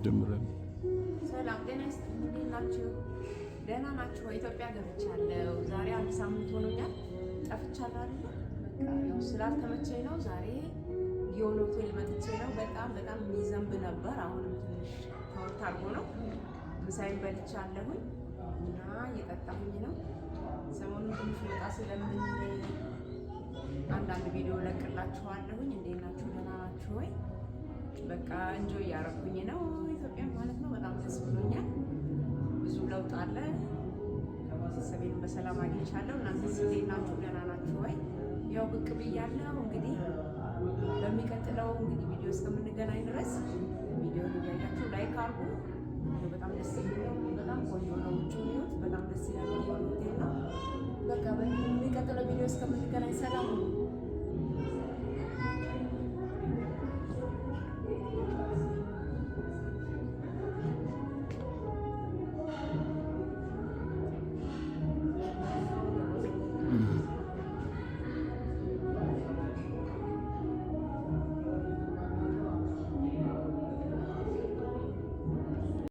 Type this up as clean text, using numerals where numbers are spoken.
ጀምረን ሰላም ጤና ይስጥልኝ። እንዴት ናችሁ? ደህና ናችሁ? ኢትዮጵያ ገብቻለሁ። ዛሬ አንድ ሳምንት ሆኖኛል። ጠፍቻለሁ አይደል? በቃ ያው ስላልተመቸኝ ነው። ዛሬ ጊዮን ሆቴል መጥቼ ነው። በጣም የሚዘንብ ነበር። አሁንም ትንሽ ተወት አድርጎ ነው። ምሳዬን በልቻለሁኝ እና እየጠጣሁኝ ነው። ሰሞኑን ትንሽ ወጣ ስለምን አንዳንድ ቪዲዮ ለቅላችኋለሁኝ። እንዴት ናችሁ? ደህና ናችሁ ወይ? በቃ እንጆይ እያረኩኝ ነው ኢትዮጵያ ማለት ነው። በጣም ደስ ብሎኛል። ብዙ ለውጥ አለ። ቤተሰቤን በሰላም አግኝቻለሁ። እናንተስ እንዴት ናችሁ? ደህና ናችሁ ወይ? ያው ብቅ ብያለሁ። እንግዲህ በሚቀጥለው ቪዲዮ እስከምንገናኝ ድረስ ቪዲዮ እያያችሁ ላይክ አድርጉ። በጣም ደስ የሚለው በጣም ቆንጆ ነው። ውጭ ነው በጣም ደስ ይላል። ሆቴል ነው። በቃ በሚቀጥለው ቪዲዮ እስከምንገናኝ ሰላም